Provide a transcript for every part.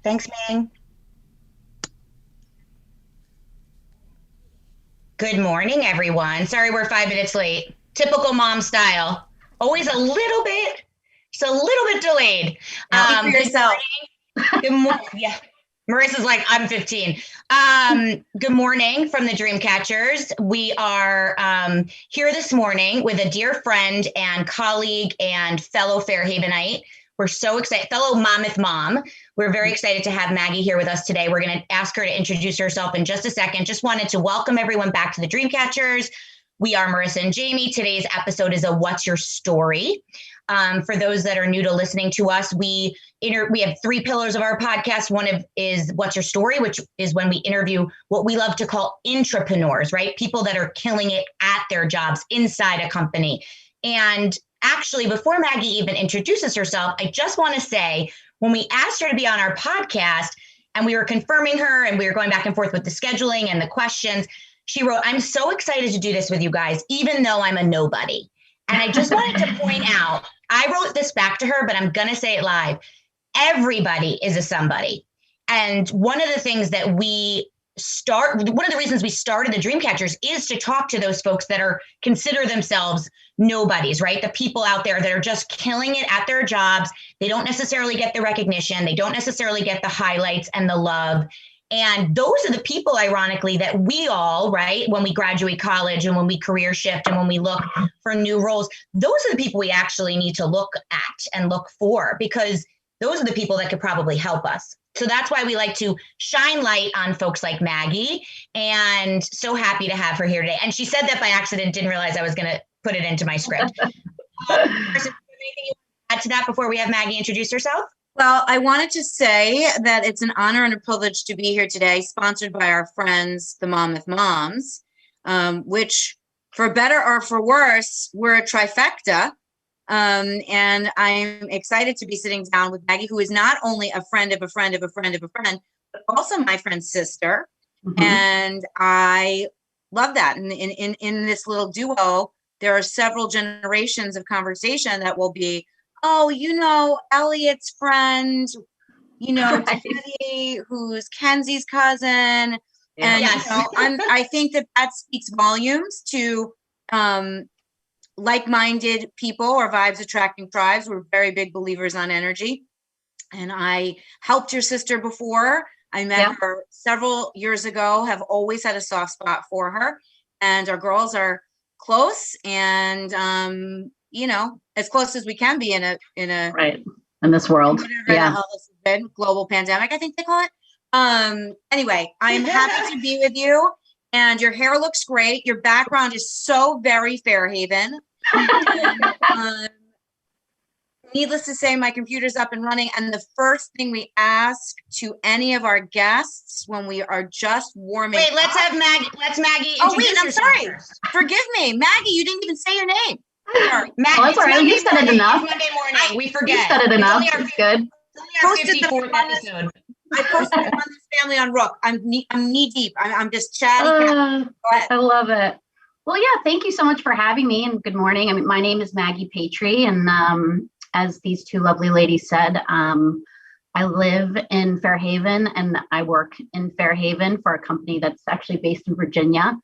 Thanks, Ming. Good morning, everyone. Sorry we're 5 minutes late. Typical mom style. Always a little bit, just a little bit delayed. Speak for yourself. Good morning. Yeah. Marissa's like, I'm 15. Good morning from the Dreamcatchers. We are here this morning with a dear friend and colleague and fellow Fairhavenite. We're so excited, fellow Monmouth mom. We're very excited to have Maggie here with us today. We're going to ask her to introduce herself in just a second. Just wanted to welcome everyone back to the Dreamcatchers. We are Marissa and Jamie. Today's episode is a What's Your Story? For those that are new to listening to us, we have 3 pillars of our podcast. One is What's Your Story, which is when we interview what we love to call intrapreneurs, right? People that are killing it at their jobs inside a company. And actually, before Maggie even introduces herself, I just want to say, when we asked her to be on our podcast and we were confirming her and we were going back and forth with the scheduling and the questions, she wrote, I'm so excited to do this with you guys, even though I'm a nobody. And I just wanted to point out, I wrote this back to her, but I'm going to say it live. Everybody is a somebody. And one of the things that one of the reasons we started the Dreamcatchers is to talk to those folks that consider themselves nobodies, right? The people out there that are just killing it at their jobs. They don't necessarily get the recognition. They don't necessarily get the highlights and the love. And those are the people, ironically, that we all, right, when we graduate college and when we career shift and when we look for new roles, those are the people we actually need to look at and look for, because those are the people that could probably help us. So that's why we like to shine light on folks like Maggie, and so happy to have her here today. And she said that by accident, didn't realize I was going to put it into my script. Anything you want to add to that before we have Maggie introduce herself? Well, I wanted to say that it's an honor and a privilege to be here today, sponsored by our friends, the Monmouth Moms, which, for better or for worse, we're a trifecta. And I'm excited to be sitting down with Maggie, who is not only a friend of a friend of a friend of a friend, but also my friend's sister. Mm-hmm. And I love that. And in this little duo, there are several generations of conversation that will be, oh, Elliot's friend, right. Teddy, who's Kenzie's cousin. Yeah. And, yes. I think that speaks volumes to like-minded people, or vibes attracting tribes. We're very big believers on energy. And I helped your sister before. I met her several years ago, have always had a soft spot for her. And our girls are close and, as close as we can be in a right in this world. Yeah. This has been global pandemic, I think they call it. Anyway, I'm happy to be with you. And your hair looks great. Your background is so very Fairhaven. Needless to say, my computer's up and running. And the first thing we ask to any of our guests when we are just warming up. Wait, let's Maggie introduce I'm sorry. First. Forgive me. Maggie, you didn't even say your name. Maggie, that's all right. You said it enough. It's Monday morning. We forget. You said it enough. It's good. It's only our 54th episode. I posted on this family on Rook. I'm knee deep. I'm just chatting. I love it. Well, yeah, thank you so much for having me, and good morning. My name is Maggie Patry, and as these two lovely ladies said, I live in Fairhaven and I work in Fairhaven for a company that's actually based in Virginia.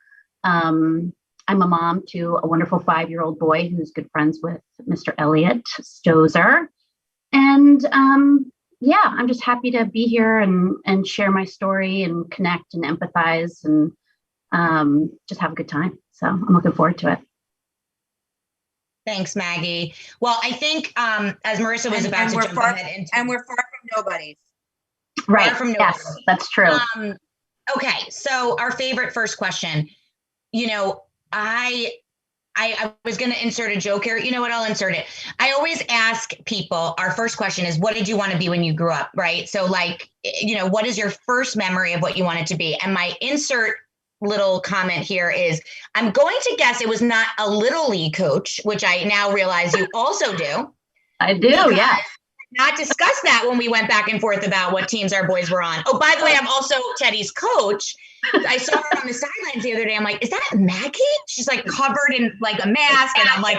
I'm a mom to a wonderful 5-year-old boy who's good friends with Mr. Elliot Stozer. And I'm just happy to be here and share my story and connect and empathize and just have a good time. So I'm looking forward to it. Thanks, Maggie. Well, I think as Marissa was about to jump ahead into... And we're far from nobodies. Right, far from nobodies. Yes, that's true. Okay, so our favorite first question, I was going to insert a joke here. You know what? I'll insert it. I always ask people, our first question is, what did you want to be when you grew up? Right. So what is your first memory of what you wanted to be? And my insert little comment here is, I'm going to guess it was not a little league coach, which I now realize you also do. I do. Yeah. Not discuss that when we went back and forth about what teams our boys were on. Oh, by the way, I'm also Teddy's coach. I saw her on the sidelines the other day. I'm like, is that Maggie? She's like covered in like a mask. And I'm like,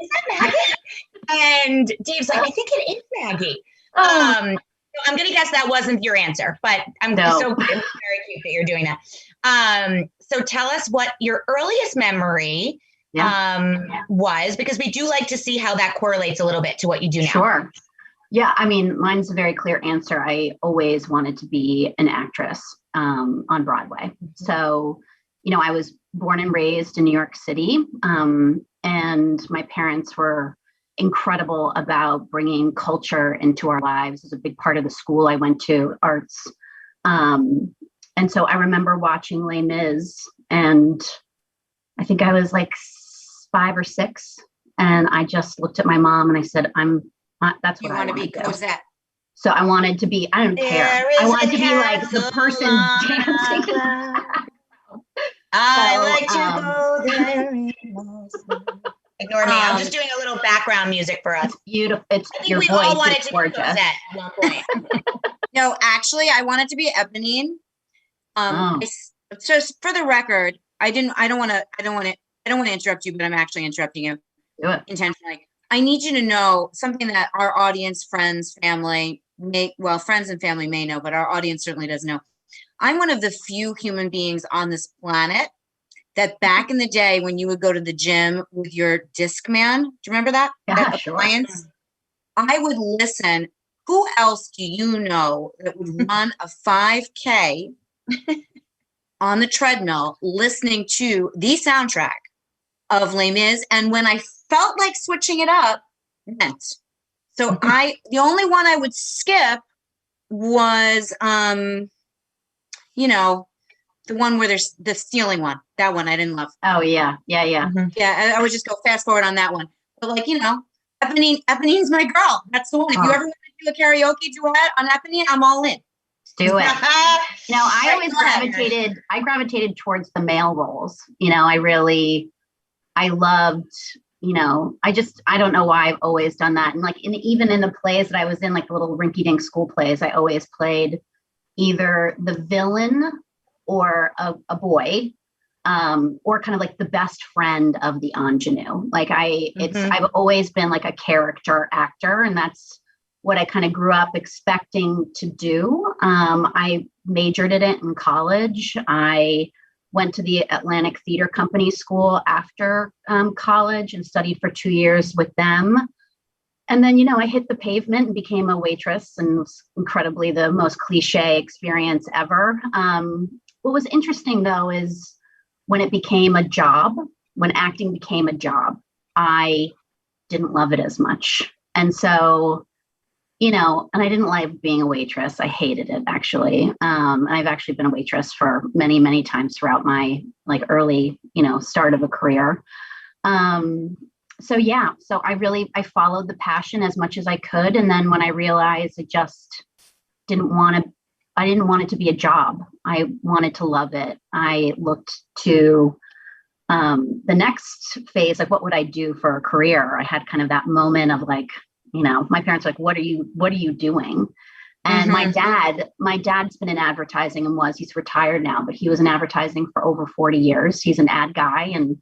is that Maggie? And Dave's like, I think it is Maggie. I'm going to guess that wasn't your answer, but I'm so very cute that you're doing that. So tell us what your earliest memory was, because we do like to see how that correlates a little bit to what you do now. Sure. Yeah, I mean, mine's a very clear answer. I always wanted to be an actress on Broadway. So, I was born and raised in New York City, and my parents were incredible about bringing culture into our lives. It was a big part of the school I went to, arts. And so I remember watching Les Mis, and I think I was like 5 or 6, and I just looked at my mom and I said, that's what I want to be. Cosette. So I wanted to be, I don't care. I wanted to be like the person dancing. I like to go there. Ignore me. I'm just doing a little background music for us. It's beautiful. I think we all wanted to be Cosette at one point. No, actually, I wanted to be Eponine. So for the record, I don't want to interrupt you, but I'm actually interrupting you intentionally. I need you to know something that our audience, friends, family friends and family may know, but our audience certainly doesn't know. I'm one of the few human beings on this planet that back in the day when you would go to the gym with your Discman, do you remember that? Yeah, that sure. appliance? I would listen. Who else do you know that would run a 5K on the treadmill listening to the soundtrack of Les Mis? And when I felt like switching it up, went. So the only one I would skip was, the one where there's the stealing one. That one I didn't love. Oh yeah. Mm-hmm. Yeah, I would just go fast forward on that one. But Eponine's my girl. That's the one. If you ever want to do a karaoke duet on Eponine, I'm all in. Do it. I always gravitated towards the male roles. I loved, I don't know why I've always done that. And even in the plays that I was in, like the little rinky-dink school plays, I always played either the villain or a boy, or kind of like the best friend of the ingenue. I've always been like a character actor, and that's what I kind of grew up expecting to do. I majored in it in college. I went to the Atlantic Theater Company School after college and studied for 2 years with them. And then, I hit the pavement and became a waitress, and it was incredibly the most cliche experience ever. What was interesting, though, is when it became a job, when acting became a job, I didn't love it as much. And so, and I didn't like being a waitress. I hated it, actually. I've actually been a waitress for many, many times throughout my early, start of a career. So I followed the passion as much as I could. And then when I realized I just didn't want it to be a job. I wanted to love it. I looked to the next phase, what would I do for a career? I had kind of that moment of my parents were like, what are you doing? And my dad's been in advertising and he's retired now, but he was in advertising for over 40 years. He's an ad guy and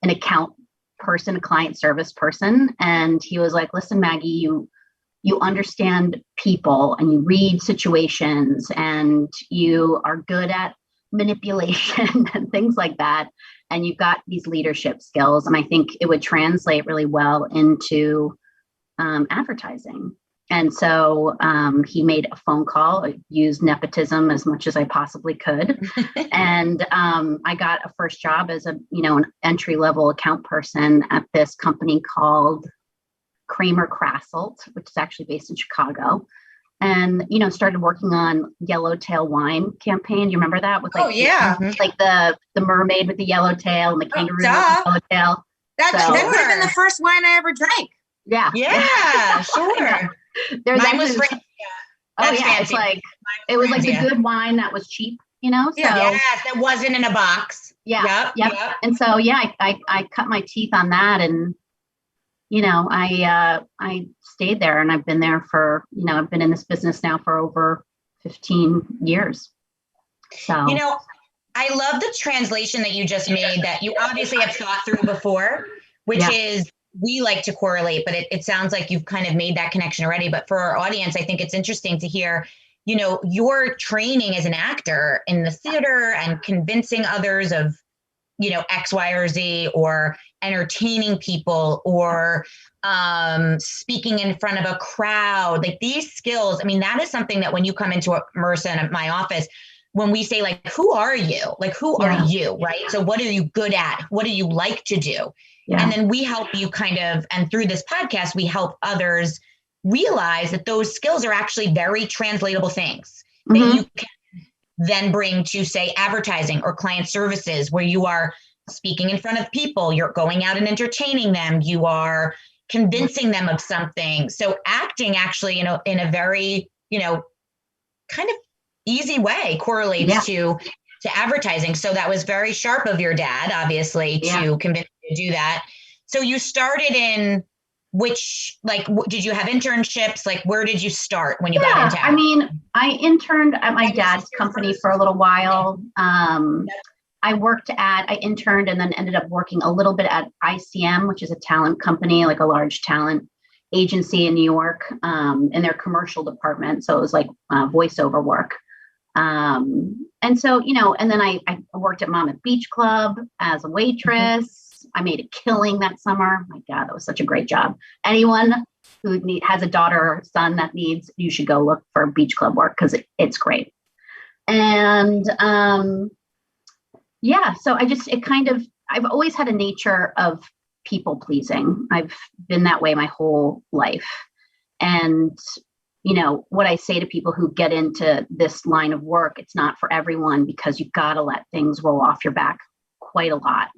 an account person, a client service person. And he was like, listen, Maggie, you understand people and you read situations and you are good at manipulation and things like that. And you've got these leadership skills. And I think it would translate really well into advertising. And so he made a phone call, used nepotism as much as I possibly could. And I got a first job as an entry-level account person at this company called Kramer Krasselt, which is actually based in Chicago. And, started working on Yellowtail wine campaign. Do you remember that? With the mermaid with the yellow tail and the kangaroo with the yellow tail. That would have been the first wine I ever drank. Yeah. Yeah, sure. Mine was fancy. It was the good wine that was cheap, So, yes, that wasn't in a box. Yeah. Yep. And so, I cut my teeth on that, and I stayed there, and I've been there for I've been in this business now for over 15 years. So I love the translation that you just made, that you obviously have thought through before, which is we like to correlate, but it sounds like you've kind of made that connection already. But for our audience, I think it's interesting to hear, your training as an actor in the theater and convincing others of, X, Y, or Z, or entertaining people, or speaking in front of a crowd, like these skills. I mean, that is something that when you come into Marissa and my office, when we say like, who are you? Like, who are you? Right. So what are you good at? What do you like to do? Yeah. And then we help you and through this podcast, we help others realize that those skills are actually very translatable things that you can then bring to, say, advertising or client services, where you are speaking in front of people, you're going out and entertaining them, you are convincing them of something. So acting actually, in a very, kind of easy way correlates to advertising. So that was very sharp of your dad, obviously, to convince you to do that. So you started in which, like, did you have internships? Like, where did you start when you got into acting? I mean, I interned at my dad's company for a little while. I interned and then ended up working a little bit at ICM, which is a talent company, like a large talent agency in New York, in their commercial department. So it was like voiceover work. And so, and then I worked at Monmouth Beach Club as a waitress. I made a killing that summer. My God, that was such a great job. Anyone who has a daughter or son that needs, you should go look for beach club work, because it's great. And so I've always had a nature of people pleasing. I've been that way my whole life. And what I say to people who get into this line of work, it's not for everyone, because you've got to let things roll off your back quite a lot.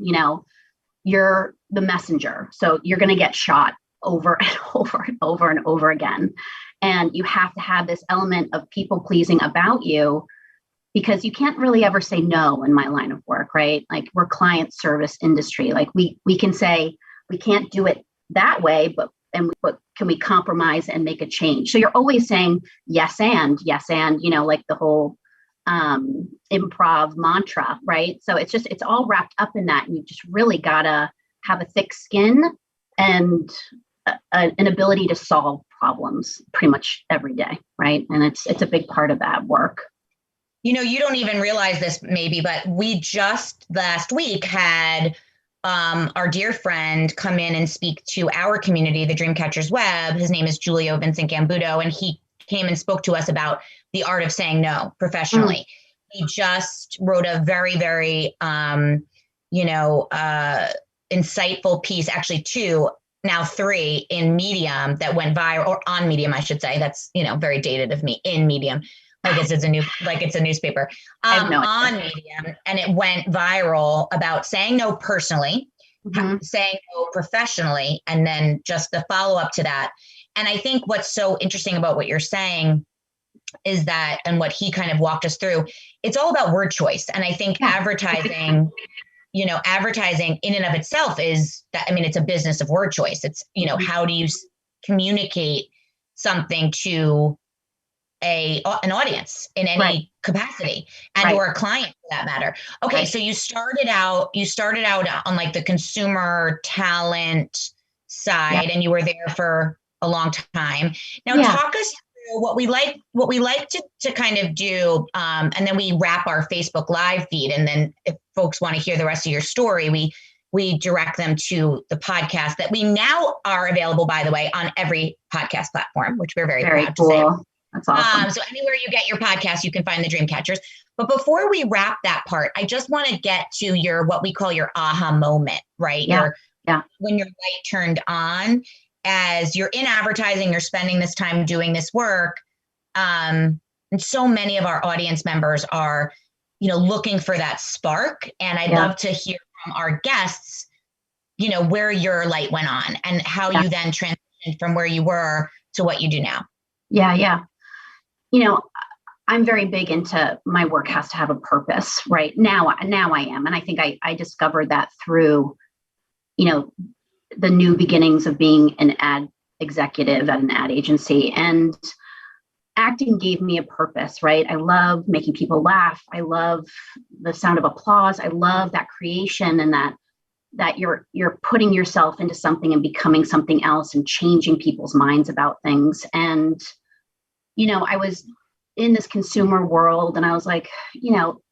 You're the messenger. So you're going to get shot over and over and over and over again. And you have to have this element of people pleasing about you, because you can't really ever say no in my line of work, right? Like, we're client service industry. Like we can say, we can't do it that way, but can we compromise and make a change? So you're always saying yes and, like the whole improv mantra, right? So it's all wrapped up in that. And you just really gotta have a thick skin and an ability to solve problems pretty much every day, right? And it's a big part of that work. You don't even realize this maybe, but we just last week had our dear friend come in and speak to our community, the Dreamcatchers Web. His name is Julio Vincent Gambudo, and he came and spoke to us about the art of saying no professionally. He just wrote a very, very, insightful piece, actually 2, now 3 in Medium that went viral, or on Medium, I should say. That's, very dated of me, in Medium. Like it's a newspaper on Medium, and it went viral about saying no personally, saying no professionally, and then just the follow up to that. And I think what's so interesting about what you're saying is that, and what he kind of walked us through, it's all about word choice. And I think advertising, advertising in and of itself is that, it's a business of word choice. It's, how do you communicate something to an audience in any capacity, and or a client for that matter. Okay. So you started out on like the consumer talent side, and you were there for a long time. Now talk us through what we like to kind of do. And then we wrap our Facebook Live feed. And then if folks want to hear the rest of your story, we direct them to the podcast that we now are available, by the way, on every podcast platform, which we're very proud to say. That's awesome. So anywhere you get your podcast, you can find the Dreamcatchers. But before we wrap that part, I just want to get to what we call your aha moment, right? When your light turned on, as you're in advertising, you're spending this time doing this work. And so many of our audience members are, looking for that spark. And I'd love to hear from our guests, where your light went on and how you then transitioned from where you were to what you do now. Yeah. I'm very big into my work has to have a purpose, right? Now I am. And I think I discovered that through, the new beginnings of being an ad executive at an ad agency. And acting gave me a purpose, right? I love making people laugh. I love the sound of applause. I love that creation and that, that you're putting yourself into something and becoming something else and changing people's minds about things. And, I was in this consumer world and I was like,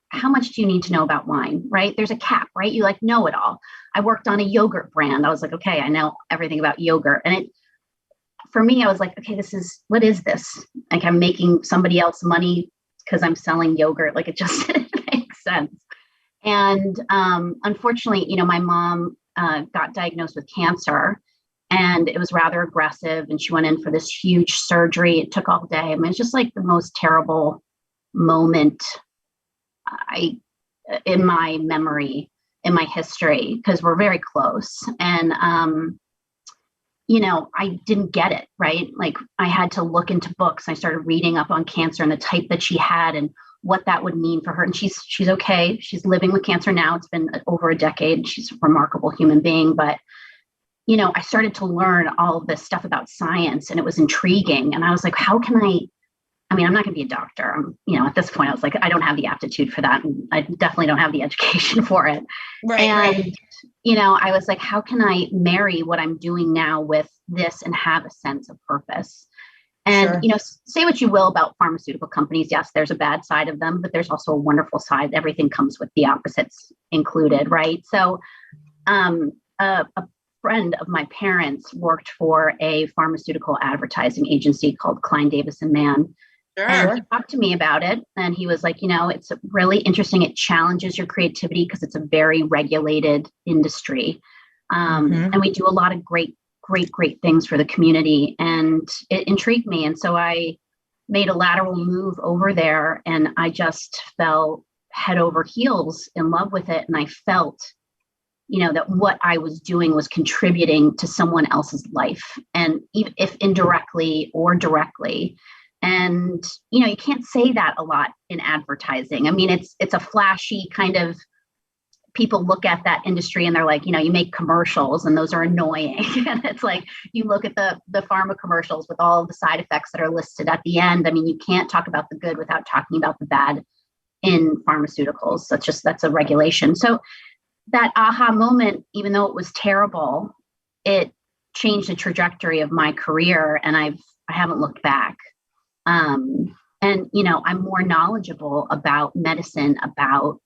how much do you need to know about wine, right? There's a cap, right? You know it all. I worked on a yogurt brand. I was like, okay, I know everything about yogurt. And for me, I was like, okay, what is this? Like I'm making somebody else money because I'm selling yogurt. Like it just didn't make sense. And unfortunately, my mom got diagnosed with cancer and it was rather aggressive. And she went in for this huge surgery. It took all day. I mean, it's just like the most terrible moment in my memory, in my history, because we're very close. And, I didn't get it, right? Like I had to look into books. I started reading up on cancer and the type that she had and what that would mean for her. And she's okay. She's living with cancer now. It's been over a decade. She's a remarkable human being. But, I started to learn all of this stuff about science and it was intriguing. And I was like, how can I'm not going to be a doctor. At this point, I was like, I don't have the aptitude for that. And I definitely don't have the education for it. Right. And, I was like, how can I marry what I'm doing now with this and have a sense of purpose? And, Sure. Say what you will about pharmaceutical companies. Yes, there's a bad side of them, but there's also a wonderful side. Everything comes with the opposites included, right? So a friend of my parents worked for a pharmaceutical advertising agency called Klein Davis and Mann. Sure. And he talked to me about it. And he was like, it's really interesting. It challenges your creativity because it's a very regulated industry. And we do a lot of great things for the community. And it intrigued me. And so I made a lateral move over there and I just fell head over heels in love with it. And I felt, that what I was doing was contributing to someone else's life. And even if indirectly or directly. And, you can't say that a lot in advertising. I mean, it's a flashy kind of, people look at that industry and they're like, you make commercials and those are annoying. And it's like, you look at the pharma commercials with all of the side effects that are listed at the end. I mean, you can't talk about the good without talking about the bad in pharmaceuticals. That's a regulation. So that aha moment, even though it was terrible, it changed the trajectory of my career. And I haven't looked back. And, I'm more knowledgeable about medicine, about,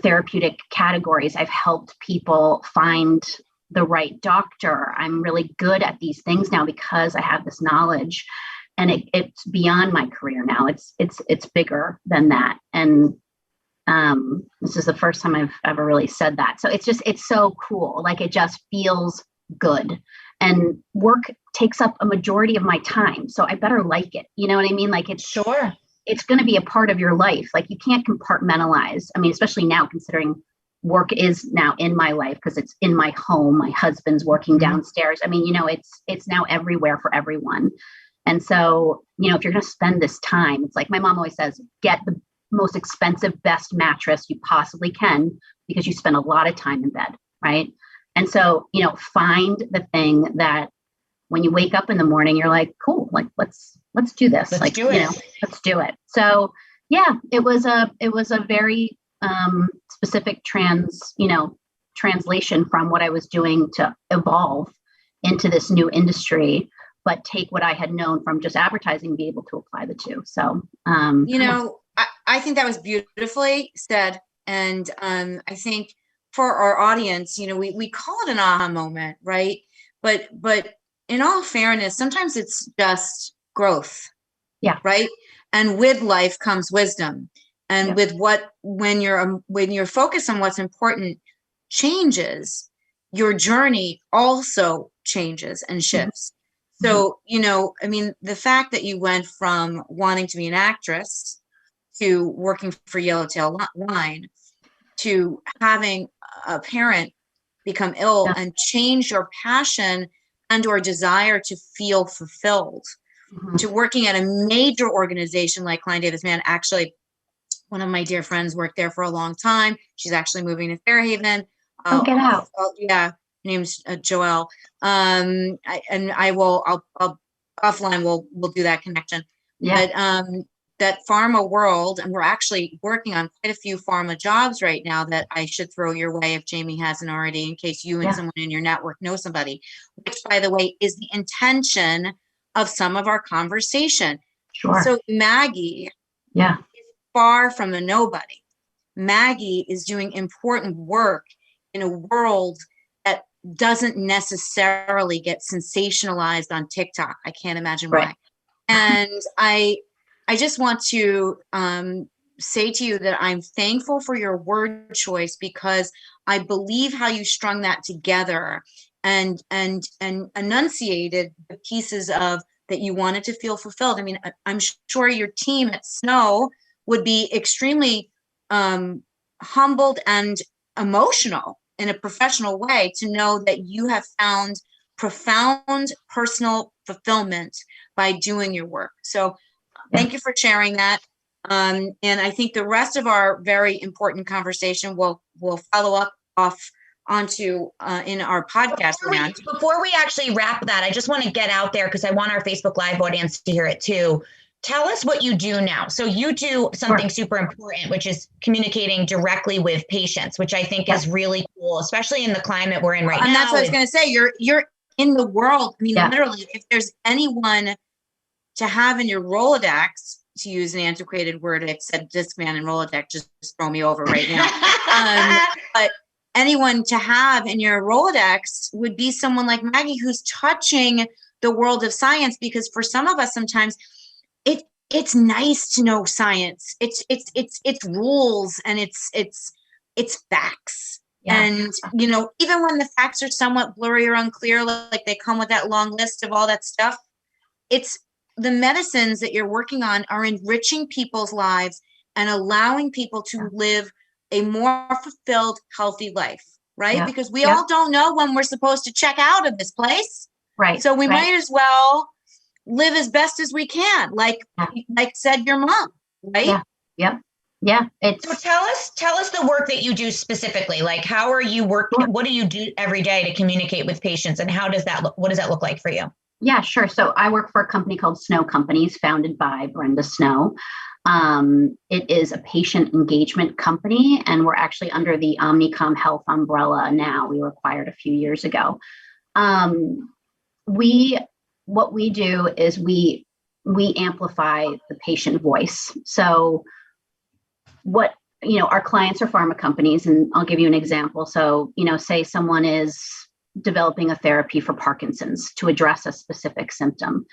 therapeutic categories. I've helped people find the right doctor. I'm really good at these things now because I have this knowledge and it's beyond my career now. It's bigger than that. And, this is the first time I've ever really said that. So it's so cool. Like it just feels good. And work takes up a majority of my time. So I better like it. You know what I mean? Like it's going to be a part of your life. Like you can't compartmentalize. I mean, especially now considering work is now in my life because it's in my home. My husband's working downstairs. I mean, it's now everywhere for everyone. And so, if you're going to spend this time, it's like my mom always says, get the most expensive, best mattress you possibly can because you spend a lot of time in bed. Right. And so, find the thing that when you wake up in the morning, you're like, cool, like, let's do this. Let's like, do it. Let's do it. So yeah, it was a very specific translation from what I was doing to evolve into this new industry, but take what I had known from just advertising and be able to apply the two. So, I think that was beautifully said. And I think for our audience, we call it an aha moment, right? But in all fairness, sometimes it's just growth. Yeah. Right. And with life comes wisdom. And with when you're focused on what's important changes, your journey also changes and shifts. Mm-hmm. So, the fact that you went from wanting to be an actress to working for Yellowtail Line to having a parent become ill and change your passion and or desire to feel fulfilled to working at a major organization like Klein Davis Mann. Actually, one of my dear friends worked there for a long time. She's actually moving to Fairhaven. Get out. Yeah. Her name's Joelle. I'll offline, we'll do that connection. Yeah. But, that pharma world, and we're actually working on quite a few pharma jobs right now that I should throw your way if Jamie hasn't already, in case you and someone in your network know somebody, which, by the way, is the intention of some of our conversation. Sure. So Maggie is far from a nobody. Maggie is doing important work in a world that doesn't necessarily get sensationalized on TikTok. I can't imagine why. And I just want to say to you that I'm thankful for your word choice, because I believe how you strung that together and enunciated the pieces of that you wanted to feel fulfilled. I mean, I'm sure your team at Snow would be extremely humbled and emotional in a professional way to know that you have found profound personal fulfillment by doing your work. So thank you for sharing that. And I think the rest of our very important conversation will follow up onto in our podcast. Before we actually wrap that, I just want to get out there, because I want our Facebook Live audience to hear it too. Tell us what you do now. So you do something super important, which is communicating directly with patients, which I think is really cool, especially in the climate we're in right now. And that's what I was going to say. You're in the world. I mean, literally, if there's anyone to have in your Rolodex, to use an antiquated word, I've said Discman and Rolodex, just throw me over right now. But anyone to have in your Rolodex would be someone like Maggie, who's touching the world of science, because for some of us, sometimes it's nice to know science. It's rules and it's facts. Yeah. And, you know, even when the facts are somewhat blurry or unclear, like they come with that long list of all that stuff, it's the medicines that you're working on are enriching people's lives and allowing people to live a more fulfilled, healthy life, right? Yeah. Because we all don't know when we're supposed to check out of this place. Right. So we might as well live as best as we can, like said your mom, right? Yeah. So tell us the work that you do specifically. Like, how are you working? What do you do every day to communicate with patients, and how does that look? What does that look like for you? Yeah, sure. So I work for a company called Snow Companies, founded by Brenda Snow. It is a patient engagement company, and we're actually under the Omnicom Health umbrella now. We were acquired a few years ago. What we do is we amplify the patient voice. So our clients are pharma companies, and I'll give you an example. So, say someone is developing a therapy for Parkinson's to address a specific symptom.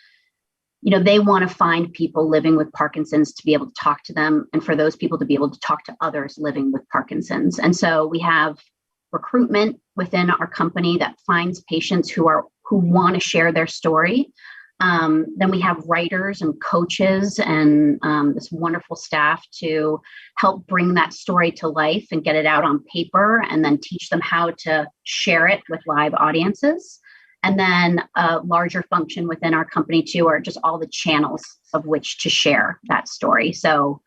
They want to find people living with Parkinson's to be able to talk to them, and for those people to be able to talk to others living with Parkinson's. And so we have recruitment within our company that finds patients who want to share their story. Then we have writers and coaches and this wonderful staff to help bring that story to life and get it out on paper, and then teach them how to share it with live audiences. And then a larger function within our company too are just all the channels of which to share that story. So,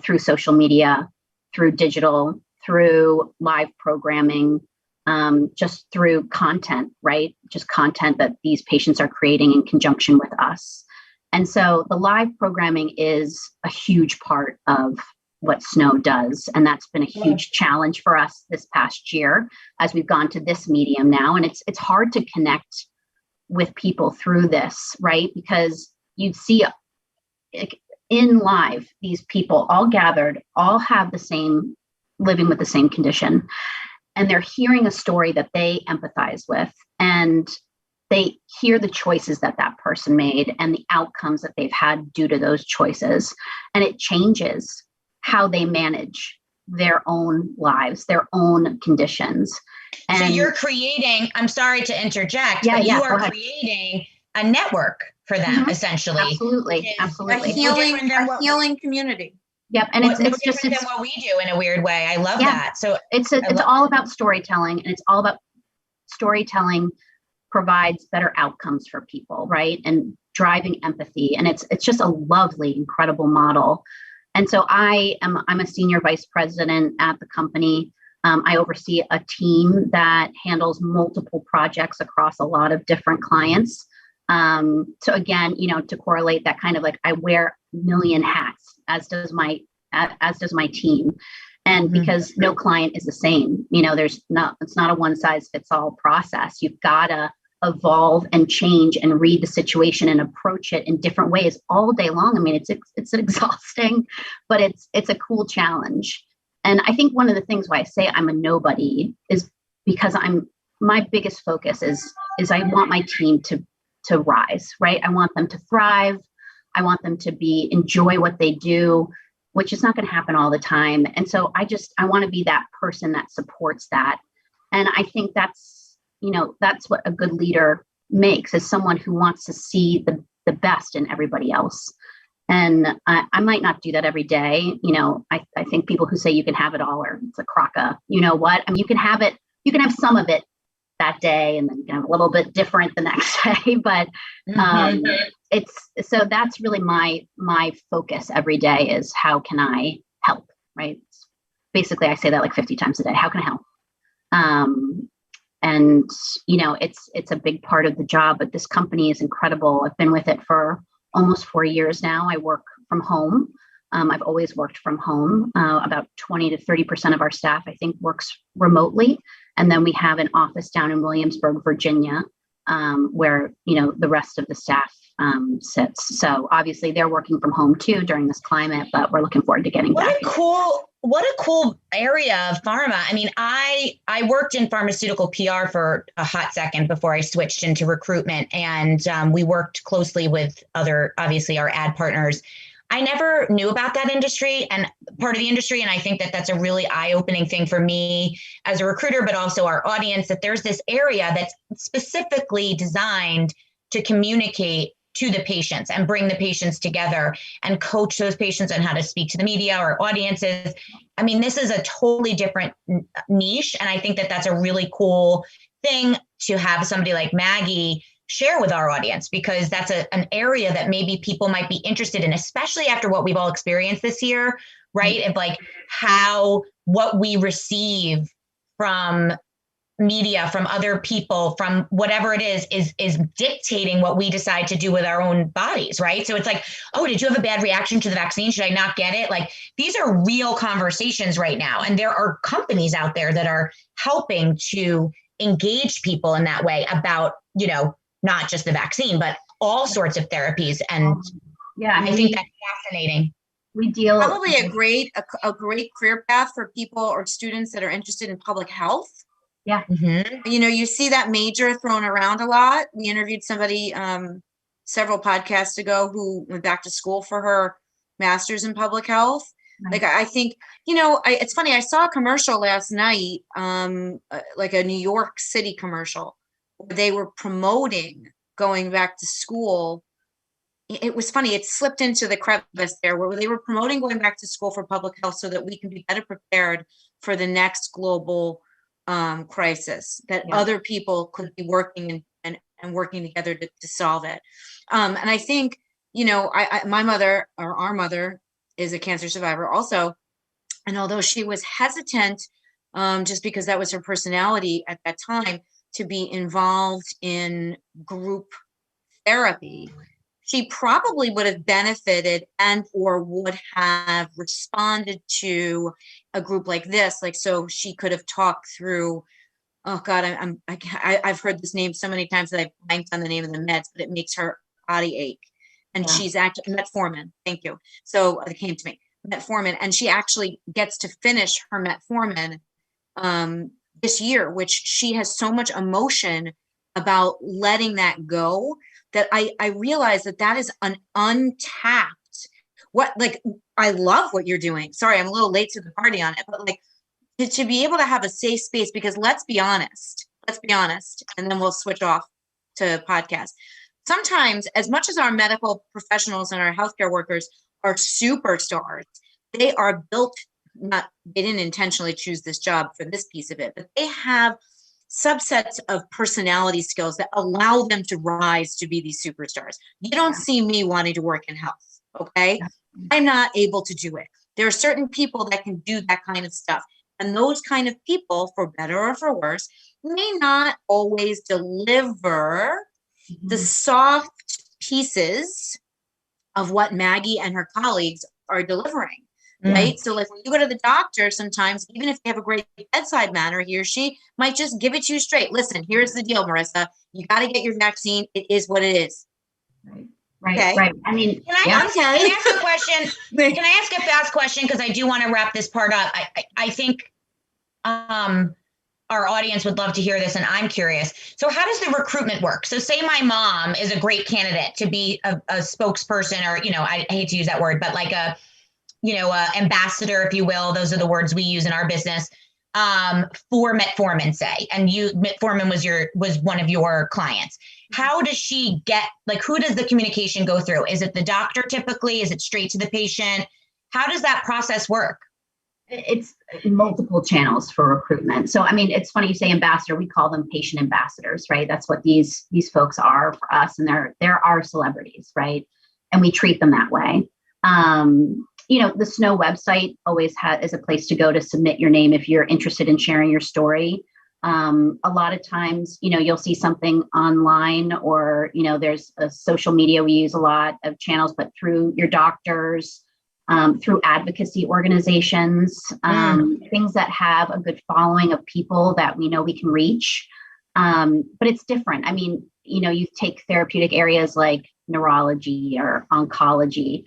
through social media, through digital, through live programming, just through content, right? Just content that these patients are creating in conjunction with us. And so the live programming is a huge part of what Snow does. And that's been a huge challenge for us this past year as we've gone to this medium now. And it's hard to connect with people through this, right? Because you'd see in live, these people all gathered, all have the same, living with the same condition. And they're hearing a story that they empathize with, and they hear the choices that person made and the outcomes that they've had due to those choices. And it changes how they manage their own lives, their own conditions. And so you're creating, I'm sorry to interject, but you are creating a network for them, essentially. Absolutely. A healing community. Yep. And it's just different than what we do in a weird way. I love that. So it's all about storytelling, and it's all about storytelling provides better outcomes for people, right? And driving empathy. And it's just a lovely, incredible model. And so I'm a senior vice president at the company. I oversee a team that handles multiple projects across a lot of different clients. So again, to correlate that kind of like I wear a million hats, as does my team. And because no client is the same, it's not a one size fits all process. You've got to evolve and change and read the situation and approach it in different ways all day long. I mean, it's exhausting, but it's a cool challenge. And I think one of the things why I say I'm a nobody is because my biggest focus is I want my team to rise, right? I want them to thrive. I want them to enjoy what they do, which is not going to happen all the time. And so I want to be that person that supports that. And I think that's what a good leader makes, is someone who wants to see the best in everybody else. And I might not do that every day. I think people who say you can have it all, or it's a crock of, what? I mean, you can have some of it that day, and then you can have a little bit different the next day. But so that's really my focus every day, is how can I help, right? Basically, I say that like 50 times a day. How can I help? And it's a big part of the job, but this company is incredible. I've been with it for almost 4 years now. I work from home. I've always worked from home. About 20 to 30% of our staff, I think, works remotely. And then we have an office down in Williamsburg, Virginia, where, the rest of the staff sits. So obviously they're working from home too during this climate, but we're looking forward to getting back. What a cool area of pharma. I mean, I worked in pharmaceutical PR for a hot second before I switched into recruitment, and we worked closely with obviously our ad partners. I never knew about that industry and part of the industry. And I think that that's a really eye-opening thing for me as a recruiter, but also our audience, that there's this area that's specifically designed to communicate to the patients and bring the patients together and coach those patients on how to speak to the media or audiences. I mean, this is a totally different niche. And I think that that's a really cool thing to have somebody like Maggie share with our audience, because that's an area that maybe people might be interested in, especially after what we've all experienced this year, right? Of like what we receive from media, from other people, from whatever it is dictating what we decide to do with our own bodies, right? So it's like, oh, did you have a bad reaction to the vaccine? Should I not get it? Like, these are real conversations right now. And there are companies out there that are helping to engage people in that way about, not just the vaccine, but all sorts of therapies. And I think that's fascinating. We deal probably a great career path for people or students that are interested in public health. Yeah. Mm-hmm. You see that major thrown around a lot. We interviewed somebody several podcasts ago who went back to school for her master's in public health. Nice. Like, I think, it's funny. I saw a commercial last night, like a New York City commercial, where they were promoting going back to school. It was funny. It slipped into the crevice there, where they were promoting going back to school for public health so that we can be better prepared for the next global crisis, that other people could be working and working together to solve it. And I think, my mother, or our mother, is a cancer survivor also. And although she was hesitant, just because that was her personality at that time, to be involved in group therapy, she probably would have benefited and or would have responded to a group like this. Like, so she could have talked through, oh God, I've heard this name so many times that I've blanked on the name of the meds, but it makes her body ache. And she's actually metformin. Thank you. So it came to me, metformin. And she actually gets to finish her metformin this year, which she has so much emotion about letting that go, that I realize that is an untapped, I love what you're doing. Sorry, I'm a little late to the party on it, but like to be able to have a safe space, because let's be honest, and then we'll switch off to podcast. Sometimes, as much as our medical professionals and our healthcare workers are superstars, they are built, they didn't intentionally choose this job for this piece of it, but they have subsets of personality skills that allow them to rise to be these superstars. You don't see me wanting to work in health, okay? I'm not able to do it. There are certain people that can do that kind of stuff. And those kind of people, for better or for worse, may not always deliver the soft pieces of what Maggie and her colleagues are delivering. Right. So like when you go to the doctor, sometimes, even if they have a great bedside manner, he or she might just give it to you straight. Listen, here's the deal, Marissa. You got to get your vaccine. It is what it is. Right. Okay. Right. I mean, can I ask a question? Can I ask a fast question? Because I do want to wrap this part up. I think our audience would love to hear this, and I'm curious. So how does the recruitment work? So say my mom is a great candidate to be a spokesperson, or, I hate to use that word, but like a ambassador, if you will. Those are the words we use in our business, for Metformin, say, and Metformin was one of your clients. How does she get, like, who does the communication go through? Is it the doctor typically? Is it straight to the patient? How does that process work? It's multiple channels for recruitment. So, I mean, it's funny you say ambassador. We call them patient ambassadors, right? That's what these folks are for us, and they're our celebrities, right? And we treat them that way. The Snow website always is a place to go to submit your name if you're interested in sharing your story. A lot of times, you'll see something online, or, there's a social media. We use a lot of channels, but through your doctors, through advocacy organizations, things that have a good following of people that we know we can reach. But it's different. I mean, you take therapeutic areas like neurology or oncology,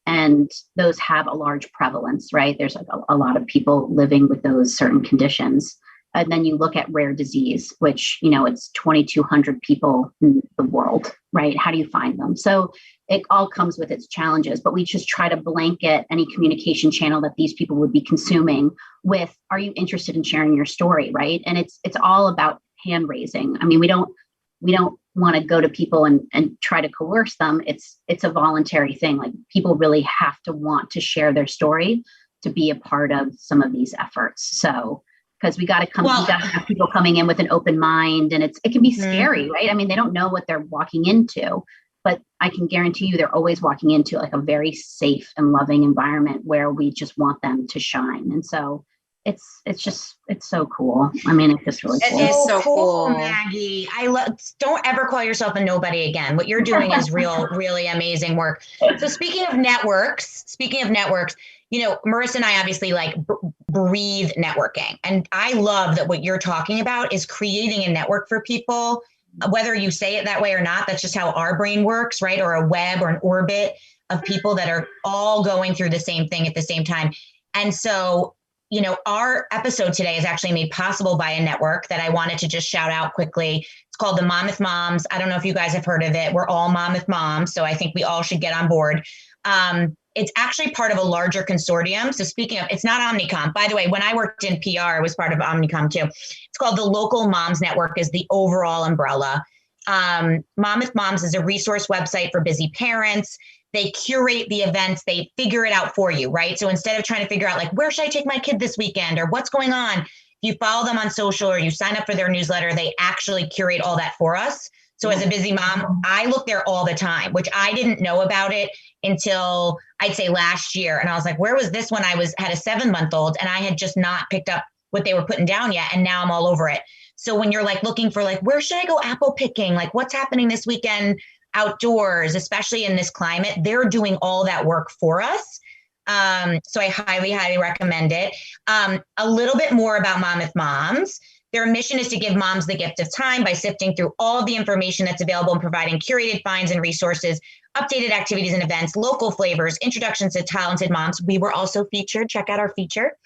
and those have a large prevalence, right? There's like a lot of people living with those certain conditions. And then you look at rare disease, which, it's 2,200 people in the world, right? How do you find them? So it all comes with its challenges, but we just try to blanket any communication channel that these people would be consuming with, are you interested in sharing your story, right? And it's all about hand raising. I mean, we don't want to go to people and try to coerce them. It's a voluntary thing. Like, people really have to want to share their story to be a part of some of these efforts. So, because we got to have people coming in with an open mind, and it can be scary, right? I mean, they don't know what they're walking into, but I can guarantee you they're always walking into like a very safe and loving environment where we just want them to shine. And so it's so cool. I mean, it's just really cool. It is so cool, Maggie. Don't ever call yourself a nobody again. What you're doing is really amazing work. So speaking of networks, Marissa and I obviously breathe networking. And I love that what you're talking about is creating a network for people, whether you say it that way or not. That's just how our brain works, right? Or a web or an orbit of people that are all going through the same thing at the same time. And so, our episode today is actually made possible by a network that I wanted to just shout out quickly. It's called the Monmouth Moms. I don't know if you guys have heard of it. We're all Monmouth Moms, so I think we all should get on board. It's actually part of a larger consortium. So speaking of, it's not Omnicom. By the way, when I worked in PR, I was part of Omnicom too. It's called the Local Moms Network, is the overall umbrella. Monmouth Moms is a resource website for busy parents. They curate the events. They figure it out for you, right? So instead of trying to figure out where should I take my kid this weekend, or what's going on, if you follow them on social or you sign up for their newsletter, they actually curate all that for us. So as a busy mom, I look there all the time, which I didn't know about it until I'd say last year. And I was like, where was this when I had a 7-month-old, and I had just not picked up what they were putting down yet. And now I'm all over it. So when you're looking for where should I go apple picking? What's happening this weekend outdoors, especially in this climate, they're doing all that work for us. So I highly, highly recommend it. A little bit more about Monmouth Moms. Their mission is to give moms the gift of time by sifting through all of the information that's available and providing curated finds and resources, updated activities and events, local flavors, introductions to talented moms. We were also featured. Check out our feature.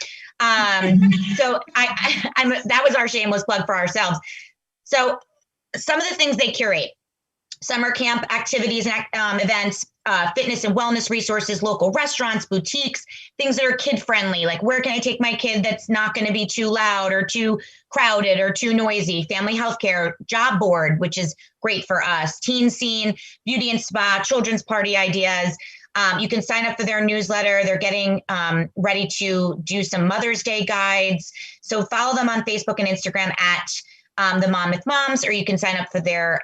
So that was our shameless plug for ourselves. So some of the things they curate: summer camp activities and events, fitness and wellness resources, local restaurants, boutiques, things that are kid friendly. Where can I take my kid that's not going to be too loud or too crowded or too noisy? Family healthcare, job board, which is great for us, teen scene, beauty and spa, children's party ideas. You can sign up for their newsletter. They're getting ready to do some Mother's Day guides. So follow them on Facebook and Instagram at the Monmouth Moms, or you can sign up for their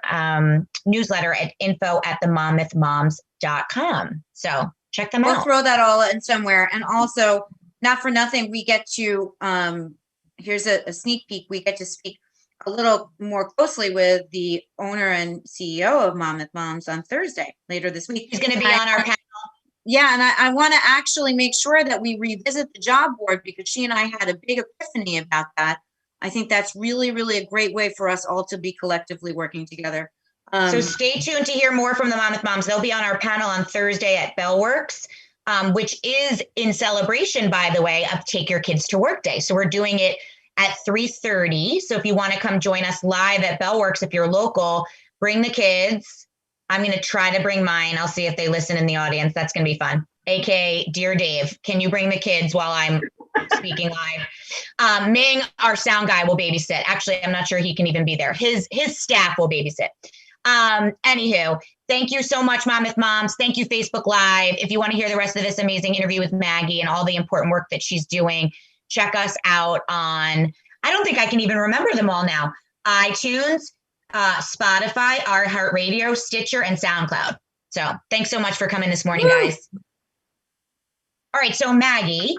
newsletter at info@themonmouthmoms.com. So check them out. We'll throw that all in somewhere. And also, not for nothing, we get to, here's a sneak peek, we get to speak a little more closely with the owner and CEO of Monmouth Moms on Thursday, later this week. He's going to be on our panel. Yeah, and I want to actually make sure that we revisit the job board, because she and I had a big epiphany about that. I think that's really, really a great way for us all to be collectively working together. So stay tuned to hear more from the Monmouth Moms. They'll be on our panel on Thursday at Bellworks, which is in celebration, by the way, of Take Your Kids to Work Day. So we're doing it at 3:30. So if you want to come join us live at Bellworks, if you're local, bring the kids. I'm going to try to bring mine. I'll see if they listen in the audience. That's going to be fun. AKA, Dear Dave, can you bring the kids while I'm speaking live? Ming, our sound guy, will babysit. Actually, I'm not sure he can even be there. His staff will babysit. Anywho, thank you so much, Monmouth Moms. Thank you, Facebook Live. If you want to hear the rest of this amazing interview with Maggie and all the important work that she's doing, check us out on, I don't think I can even remember them all now, iTunes, Spotify, iHeartRadio, Stitcher, and SoundCloud. So thanks so much for coming this morning, guys. All right, so Maggie,